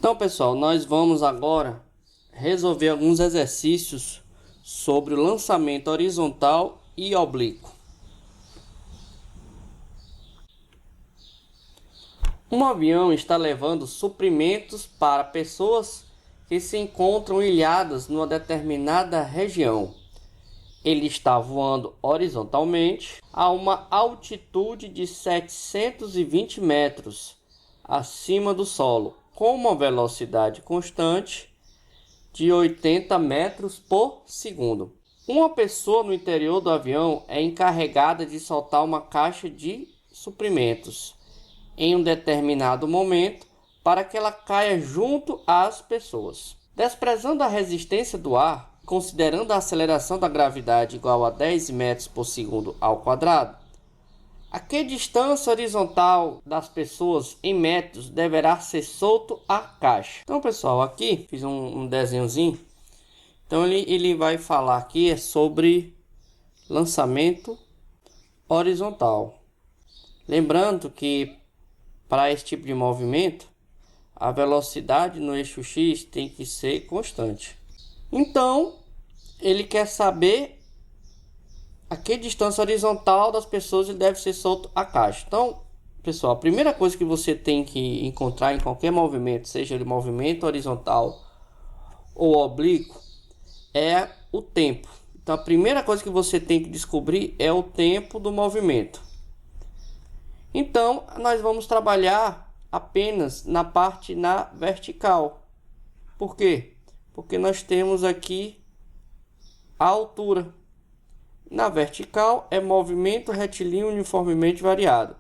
Então, pessoal, nós vamos agora resolver alguns exercícios sobre o lançamento horizontal e oblíquo. Um avião está levando suprimentos para pessoas que se encontram ilhadas numa determinada região. Ele está voando horizontalmente a uma altitude de 720 metros acima do solo, com uma velocidade constante de 80 metros por segundo. Uma pessoa no interior do avião é encarregada de soltar uma caixa de suprimentos em um determinado momento para que ela caia junto às pessoas. Desprezando a resistência do ar, considerando a aceleração da gravidade igual a 10 metros por segundo ao quadrado, a que distância horizontal das pessoas em metros deverá ser solto a caixa? Então, pessoal, aqui fiz um desenhozinho. Então, ele vai falar aqui sobre lançamento horizontal. Lembrando que para esse tipo de movimento, a velocidade no eixo X tem que ser constante. Então, ele quer saber a que distância horizontal das pessoas ele deve ser solto a caixa. Então, pessoal, a primeira coisa que você tem que encontrar em qualquer movimento, seja ele movimento horizontal ou oblíquo, é o tempo. Então, a primeira coisa que você tem que descobrir é o tempo do movimento. Então, nós vamos trabalhar apenas na parte na vertical. Por quê? Porque nós temos aqui a altura. Na vertical é movimento retilíneo uniformemente variado,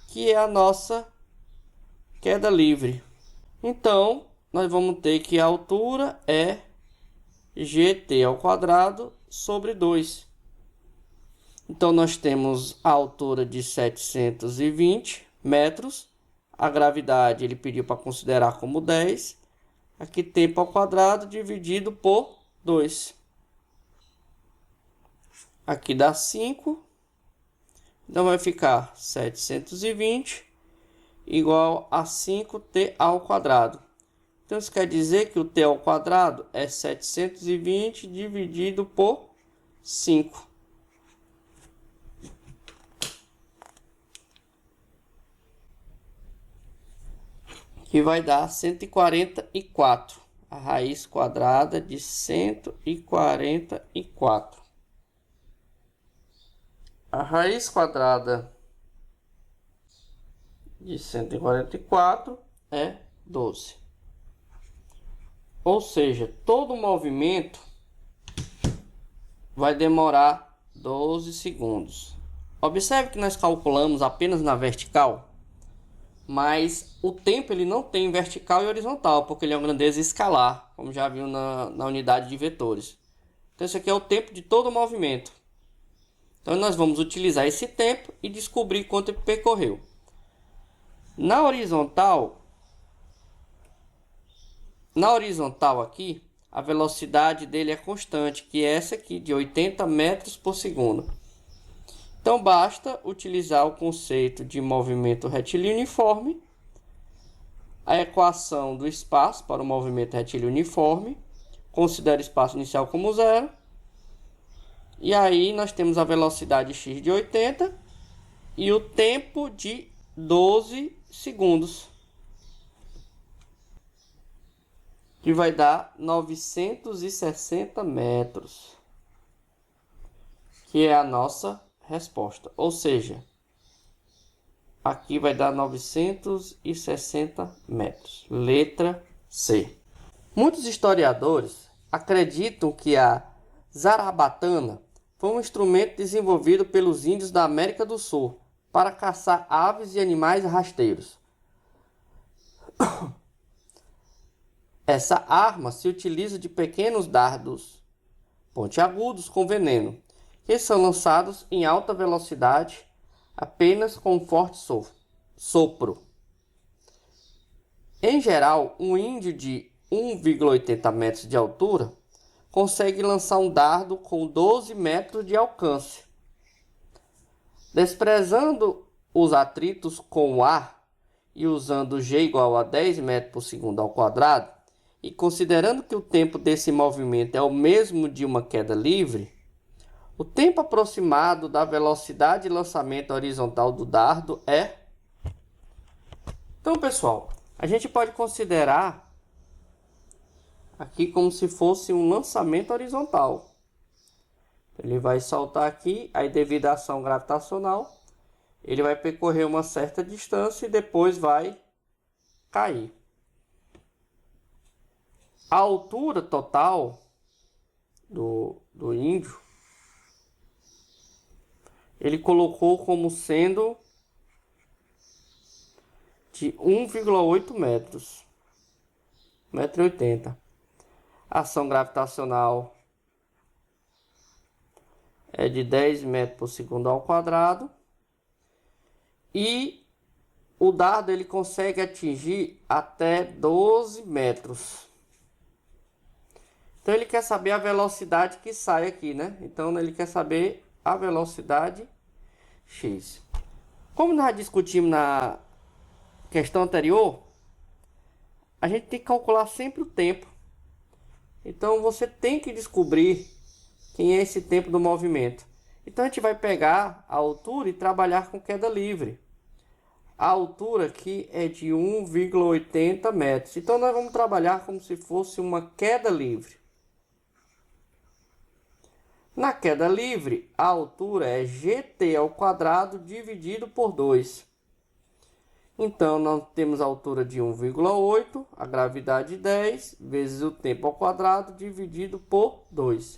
que é a nossa queda livre. Então, nós vamos ter que a altura é gt ao quadrado sobre 2. Então, nós temos a altura de 720 metros. A gravidade ele pediu para considerar como 10. Aqui tempo ao quadrado dividido por 2. Aqui dá 5. Então vai ficar 720 igual a 5t ao quadrado. Então isso quer dizer que o t ao quadrado é 720 dividido por 5. Que vai dar 144. A raiz quadrada de 144. A raiz quadrada de 144 é 12. Ou seja, todo movimento vai demorar 12 segundos. Observe que nós calculamos apenas na vertical, mas o tempo ele não tem vertical e horizontal, porque ele é uma grandeza escalar, como já viu na unidade de vetores. Então, esse aqui é o tempo de todo o movimento. Então, nós vamos utilizar esse tempo e descobrir quanto ele percorreu. Na horizontal aqui, a velocidade dele é constante, que é essa aqui, de 80 metros por segundo. Então, basta utilizar o conceito de movimento retilíneo uniforme, a equação do espaço para o movimento retilíneo uniforme, considera o espaço inicial como zero, e aí nós temos a velocidade x de 80 e o tempo de 12 segundos, que vai dar 960 metros, que é a nossa resposta. Ou seja, aqui vai dar 960 metros. Letra C. Muitos historiadores acreditam que a zarabatana foi um instrumento desenvolvido pelos índios da América do Sul para caçar aves e animais rasteiros. Essa arma se utiliza de pequenos dardos pontiagudos com veneno, que são lançados em alta velocidade apenas com um forte sopro. Em geral, um índio de 1,80 metros de altura consegue lançar um dardo com 12 metros de alcance. Desprezando os atritos com o ar e usando g igual a 10 metros por segundo ao quadrado, e considerando que o tempo desse movimento é o mesmo de uma queda livre, o tempo aproximado da velocidade de lançamento horizontal do dardo é... Então, pessoal, a gente pode considerar aqui como se fosse um lançamento horizontal. Ele vai saltar aqui, aí devido à ação gravitacional, ele vai percorrer uma certa distância e depois vai cair. A altura total do índio, ele colocou como sendo de 1,8 metros, 1,80 m. A ação gravitacional é de 10 metros por segundo ao quadrado. E o dardo ele consegue atingir até 12 metros. Então ele quer saber a velocidade que sai aqui, né? Então ele quer saber a velocidade x. Como nós discutimos na questão anterior, a gente tem que calcular sempre o tempo. Então você tem que descobrir quem é esse tempo do movimento. Então a gente vai pegar a altura e trabalhar com queda livre. A altura aqui é de 1,80 metros. Então nós vamos trabalhar como se fosse uma queda livre. Na queda livre, a altura é gt ao quadrado dividido por 2. Então nós temos a altura de 1,8, a gravidade 10, vezes o tempo ao quadrado dividido por 2.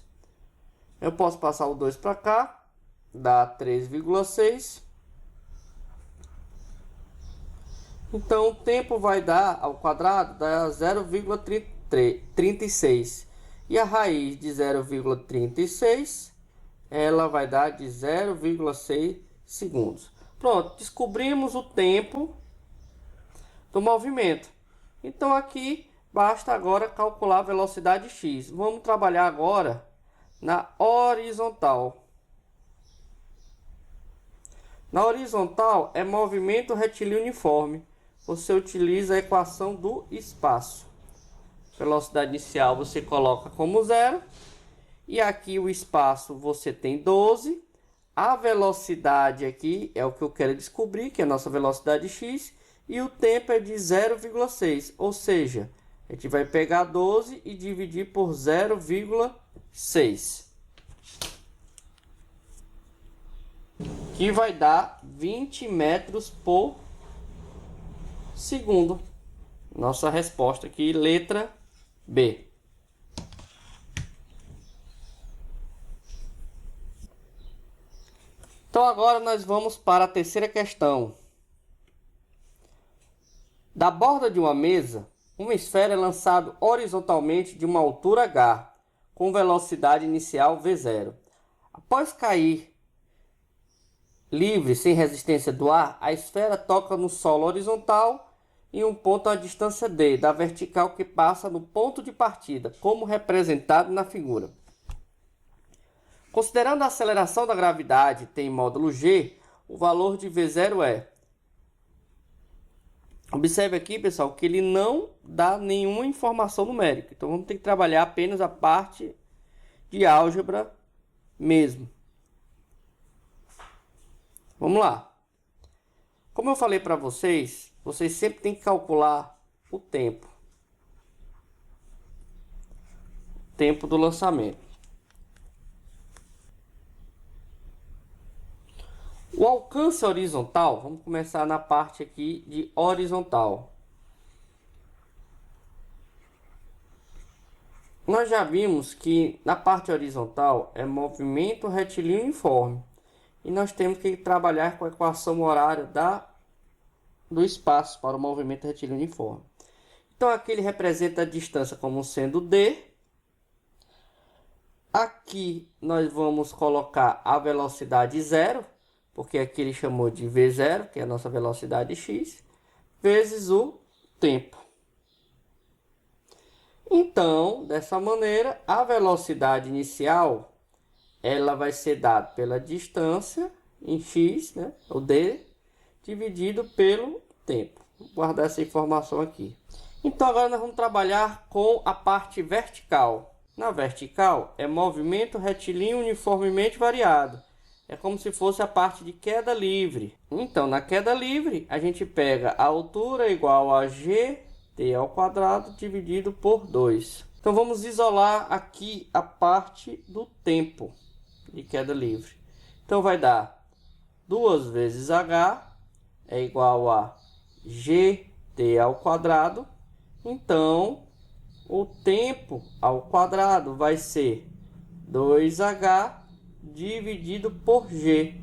Eu posso passar o 2 para cá, dá 3,6. Então o tempo vai dar ao quadrado dá 0,36. E a raiz de 0,36 ela vai dar de 0,6 segundos. Pronto, descobrimos o tempo do movimento. Então aqui basta agora calcular a velocidade x. Vamos trabalhar agora na horizontal. Na horizontal é movimento retilíneo uniforme. Você utiliza a equação do espaço. Velocidade inicial você coloca como 0. E aqui o espaço você tem 12. A velocidade aqui é o que eu quero descobrir, que é a nossa velocidade x. E o tempo é de 0,6. Ou seja, a gente vai pegar 12 e dividir por 0,6. Que vai dar 20 metros por segundo. Nossa resposta aqui, letra B. Então agora nós vamos para a terceira questão. Da borda de uma mesa, uma esfera é lançada horizontalmente de uma altura h, com velocidade inicial v0. Após cair livre, sem resistência do ar, a esfera toca no solo horizontal em um ponto à distância d, da vertical que passa no ponto de partida, como representado na figura. Considerando a aceleração da gravidade T em módulo g, o valor de v0 é... Observe aqui, pessoal, que ele não dá nenhuma informação numérica. Então vamos ter que trabalhar apenas a parte de álgebra mesmo. Vamos lá. Como eu falei para vocês, vocês sempre têm que calcular o tempo. Tempo do lançamento. O alcance horizontal, vamos começar na parte aqui de horizontal. Nós já vimos que na parte horizontal é movimento retilíneo uniforme. E nós temos que trabalhar com a equação horária do espaço para o movimento retilíneo uniforme. Então aqui ele representa a distância como sendo d. Aqui nós vamos colocar a velocidade 0, porque aqui ele chamou de v0, que é a nossa velocidade x, vezes o tempo. Então, dessa maneira, a velocidade inicial ela vai ser dada pela distância em x, né, o d, dividido pelo tempo. Vou guardar essa informação aqui. Então agora nós vamos trabalhar com a parte vertical. Na vertical é movimento retilíneo uniformemente variado. É como se fosse a parte de queda livre. Então na queda livre a gente pega a altura igual a gt ao quadrado dividido por 2. Então vamos isolar aqui a parte do tempo de queda livre. Então vai dar 2 vezes h é igual a gt ao quadrado. Então o tempo ao quadrado vai ser 2h dividido por g.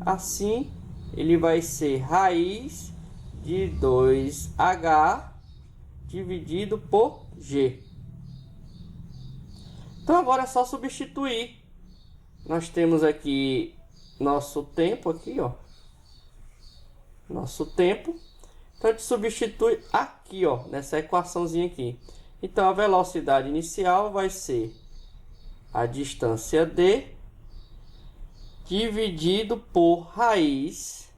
Assim ele vai ser raiz de 2h dividido por g. Então agora é só substituir. Nós temos aqui nosso tempo aqui, ó. Nosso tempo. Então a gente substitui aqui, ó, nessa equaçãozinha aqui. Então a velocidade inicial vai ser a distância d dividido por raiz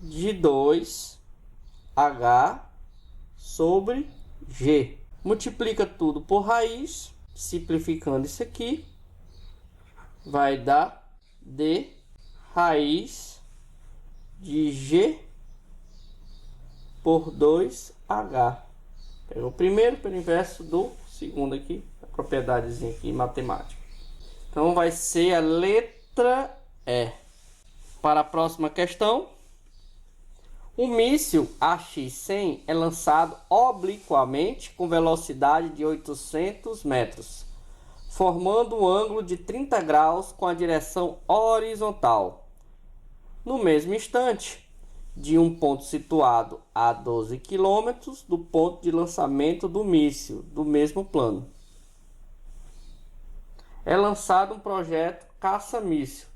de 2h sobre g. Multiplica tudo por raiz, simplificando isso aqui, vai dar d raiz de g por 2h. Pega o primeiro pelo inverso do segundo aqui, a propriedadezinha aqui matemática. Então vai ser a letra E. Para a próxima questão, o míssil AX-100 é lançado obliquamente com velocidade de 800 metros, formando um ângulo de 30 graus com a direção horizontal. No mesmo instante, de um ponto situado a 12 km do ponto de lançamento do míssil, do mesmo plano, é lançado um projeto caça-míssil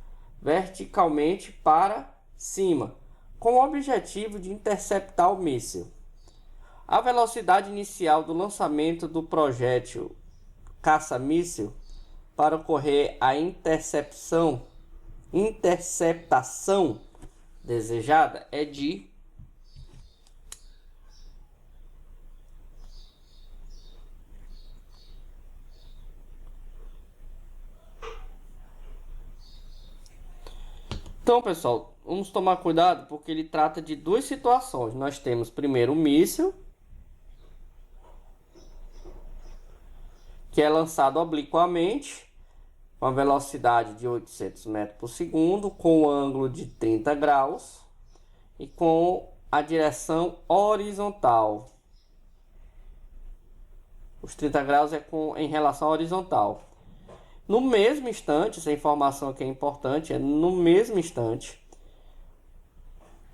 verticalmente para cima, com o objetivo de interceptar o míssil. A velocidade inicial do lançamento do projétil caça-míssil para ocorrer a interceptação desejada é de Então, pessoal, vamos tomar cuidado porque ele trata de duas situações. Nós temos primeiro o míssil, que é lançado obliquamente com a velocidade de 800 metros por segundo, com o ângulo de 30 graus e com a direção horizontal. Os 30 graus é em relação à horizontal. No mesmo instante, essa informação aqui é importante, é no mesmo instante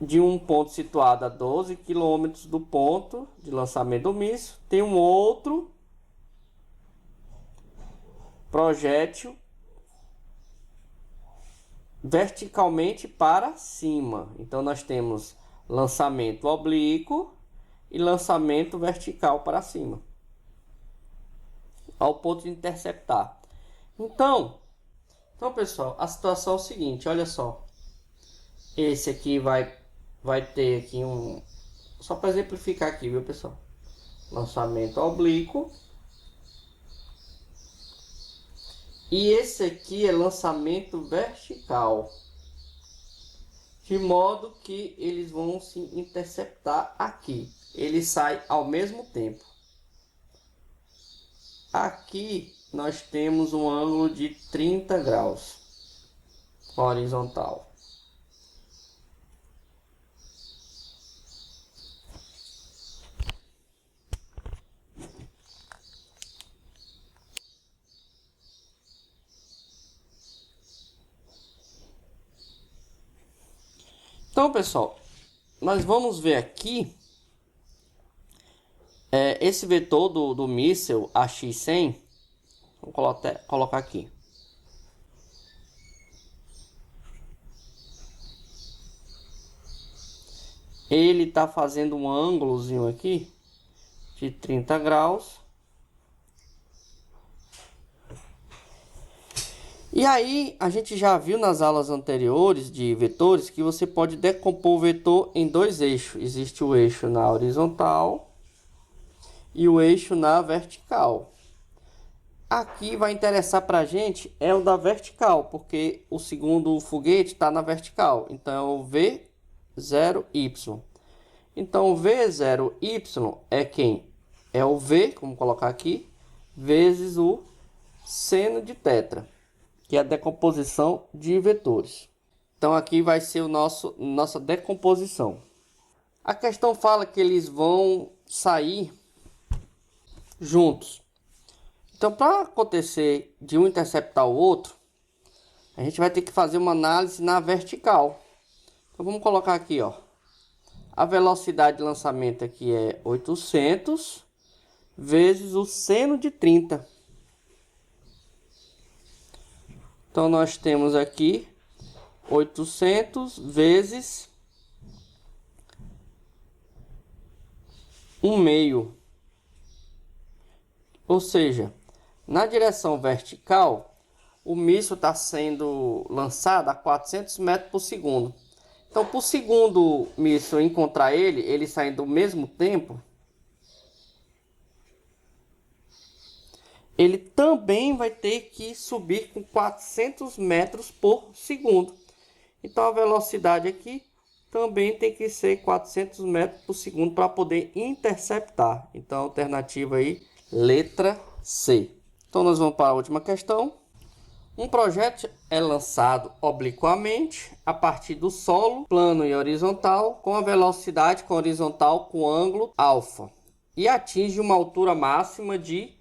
de um ponto situado a 12 km do ponto de lançamento do míssil, tem um outro projétil verticalmente para cima. Então nós temos lançamento oblíquo e lançamento vertical para cima, ao ponto de interceptar. Então, pessoal, a situação é o seguinte, olha só. Esse aqui vai ter aqui só para exemplificar aqui, viu, pessoal? Lançamento oblíquo. E esse aqui é lançamento vertical. De modo que eles vão se interceptar aqui. Ele sai ao mesmo tempo. Aqui nós temos um ângulo de 30 graus horizontal. Então, pessoal, nós vamos ver aqui esse vetor do míssil AX-100. Vou colocar aqui. Ele está fazendo um ângulozinho aqui de 30 graus. E aí, a gente já viu nas aulas anteriores de vetores que você pode decompor o vetor em dois eixos. Existe o eixo na horizontal e o eixo na vertical. Aqui vai interessar para a gente é o da vertical, porque o segundo foguete está na vertical. Então, é o V0Y. Então, o V0Y é quem? É o V, como colocar aqui, vezes o seno de θ, que é a decomposição de vetores. Então, aqui vai ser nossa decomposição. A questão fala que eles vão sair juntos. Então, para acontecer de um interceptar o outro, a gente vai ter que fazer uma análise na vertical. Então, vamos colocar aqui, ó. A velocidade de lançamento aqui é 800 vezes o seno de 30. Então, nós temos aqui 800 vezes 1/2. Ou seja, na direção vertical, o míssil está sendo lançado a 400 metros por segundo. Então, para o segundo míssil encontrar ele saindo ao mesmo tempo, ele também vai ter que subir com 400 metros por segundo. Então, a velocidade aqui também tem que ser 400 metros por segundo para poder interceptar. Então, alternativa aí, letra C. Então, nós vamos para a última questão. Um projétil é lançado obliquamente a partir do solo, plano e horizontal, com a velocidade horizontal com ângulo alfa e atinge uma altura máxima de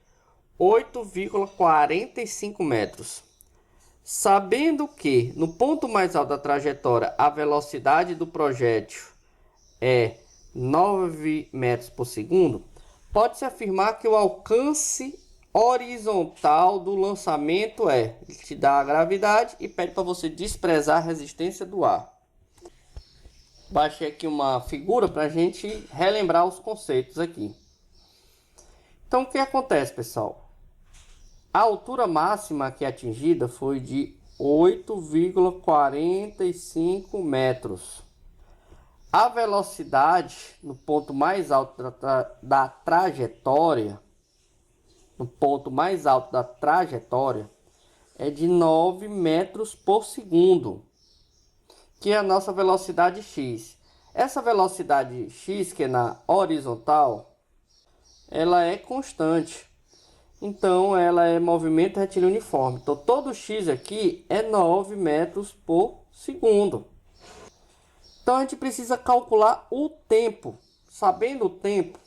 8,45 metros. Sabendo que no ponto mais alto da trajetória a velocidade do projétil é 9 metros por segundo, pode-se afirmar que o alcance horizontal do lançamento ele te dá a gravidade e pede para você desprezar a resistência do ar. Baixei aqui uma figura para a gente relembrar os conceitos aqui. Então, o que acontece, pessoal? A altura máxima aqui atingida foi de 8,45 metros. A velocidade no ponto mais alto da trajetória, é de 9 metros por segundo, que é a nossa velocidade x. Essa velocidade x, que é na horizontal, ela é constante. Então, ela é movimento retilíneo uniforme. Então, todo x aqui é 9 metros por segundo. Então, a gente precisa calcular o tempo. Sabendo o tempo,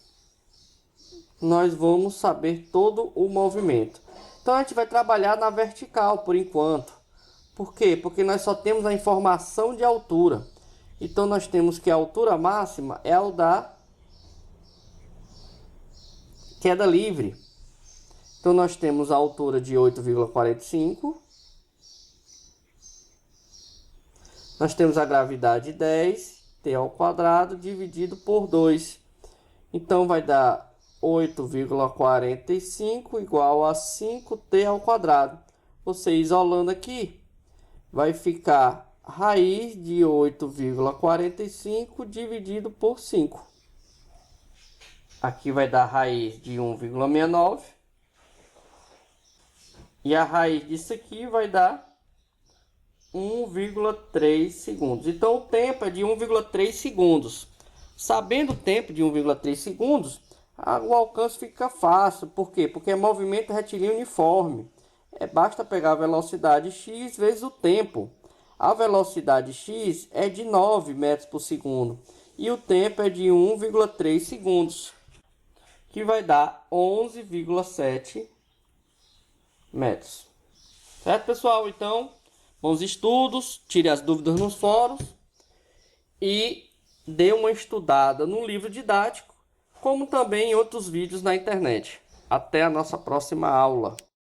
nós vamos saber todo o movimento. Então, a gente vai trabalhar na vertical por enquanto. Por quê? Porque nós só temos a informação de altura. Então, nós temos que a altura máxima é o da queda livre. Então, nós temos a altura de 8,45. Nós temos a gravidade 10, t ao quadrado, dividido por 2. Então, vai dar 8,45 igual a 5t ao quadrado. Você isolando aqui, vai ficar raiz de 8,45 dividido por 5. Aqui vai dar raiz de 1,69. E a raiz disso aqui vai dar 1,3 segundos. Então, o tempo é de 1,3 segundos. Sabendo o tempo de 1,3 segundos, o alcance fica fácil. Por quê? Porque é movimento retilíneo uniforme. Basta pegar a velocidade x vezes o tempo. A velocidade x é de 9 metros por segundo. E o tempo é de 1,3 segundos. Que vai dar 11,7 metros. Certo, pessoal? Então, bons estudos, tire as dúvidas nos fóruns e dê uma estudada no livro didático, como também em outros vídeos na internet. Até a nossa próxima aula.